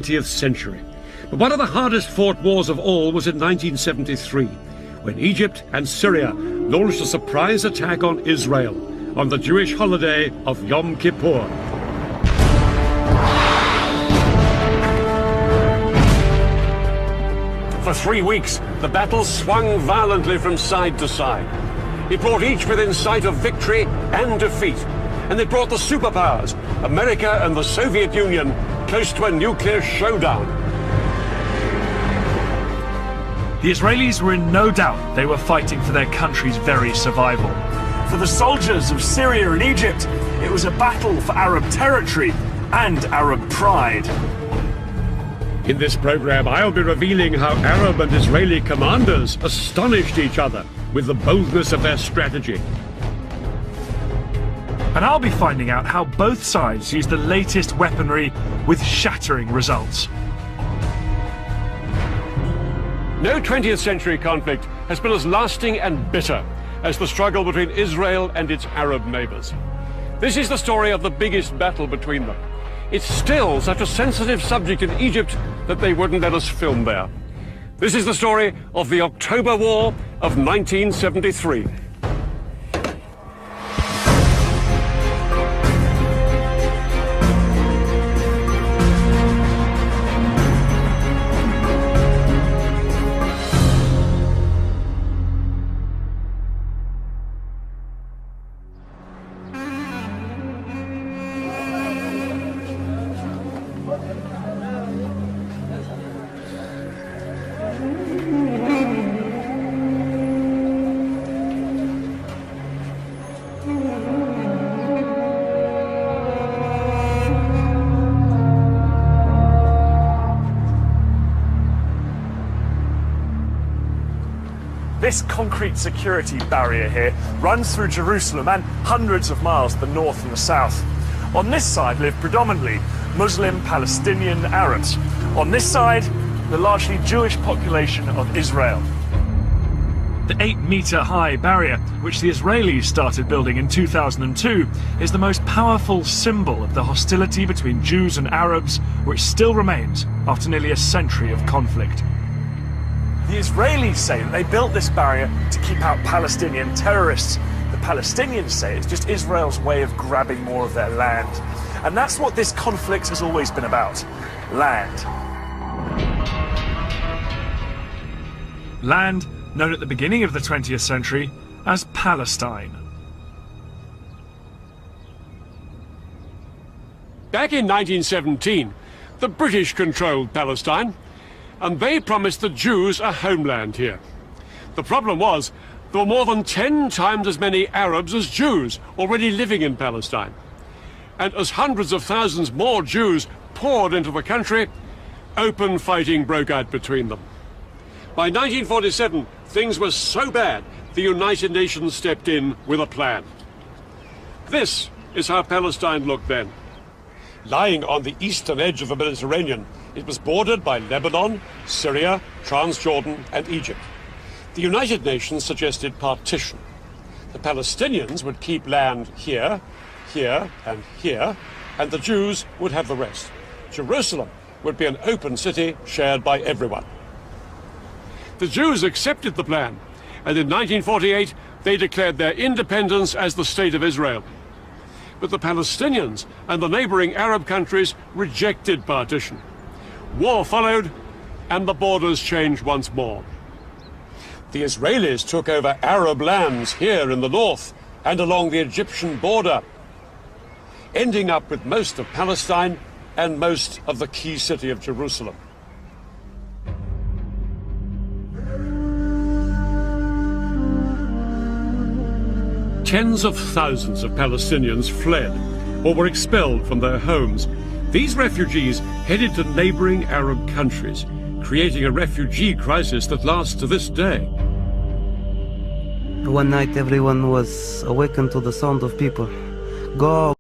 20th century. But one of the hardest fought wars of all was in 1973, when Egypt and Syria launched a surprise attack on Israel on the Jewish holiday of Yom Kippur. For 3 weeks, the battle swung violently from side to side. It brought each within sight of victory and defeat, and it brought the superpowers, America and the Soviet Union, close to a nuclear showdown. The Israelis were in no doubt they were fighting for their country's very survival. For the soldiers of Syria and Egypt, it was a battle for Arab territory and Arab pride. In this program, I'll be revealing how Arab and Israeli commanders astonished each other with the boldness of their strategy. And I'll be finding out how both sides used the latest weaponry with shattering results. No 20th century conflict has been as lasting and bitter as the struggle between Israel and its Arab neighbors. This is the story of the biggest battle between them. It's still such a sensitive subject in Egypt that they wouldn't let us film there. This is the story of the October War of 1973. This concrete security barrier here runs through Jerusalem and hundreds of miles to the north and the south. On this side live predominantly Muslim Palestinian Arabs. On this side, the largely Jewish population of Israel. The 8-meter-high barrier, which the Israelis started building in 2002, is the most powerful symbol of the hostility between Jews and Arabs, which still remains after nearly a century of conflict. The Israelis say that they built this barrier to keep out Palestinian terrorists. The Palestinians say it's just Israel's way of grabbing more of their land. And that's what this conflict has always been about: land. Land known at the beginning of the 20th century as Palestine. Back in 1917, the British controlled Palestine, and they promised the Jews a homeland here. The problem was, there were more than 10 times as many Arabs as Jews already living in Palestine. And as hundreds of thousands more Jews poured into the country, open fighting broke out between them. By 1947, things were so bad, the United Nations stepped in with a plan. This is how Palestine looked then. Lying on the eastern edge of the Mediterranean, it was bordered by Lebanon, Syria, Transjordan, and Egypt. The United Nations suggested partition. The Palestinians would keep land here, here, and here, and the Jews would have the rest. Jerusalem would be an open city shared by everyone. The Jews accepted the plan, and in 1948 they declared their independence as the State of Israel. But the Palestinians and the neighboring Arab countries rejected partition. War followed, and the borders changed once more. The Israelis took over Arab lands here in the north and along the Egyptian border, ending up with most of Palestine and most of the key city of Jerusalem. Tens of thousands of Palestinians fled or were expelled from their homes. These refugees headed to neighboring Arab countries, creating a refugee crisis that lasts to this day. One night everyone was awakened to the sound of people. Go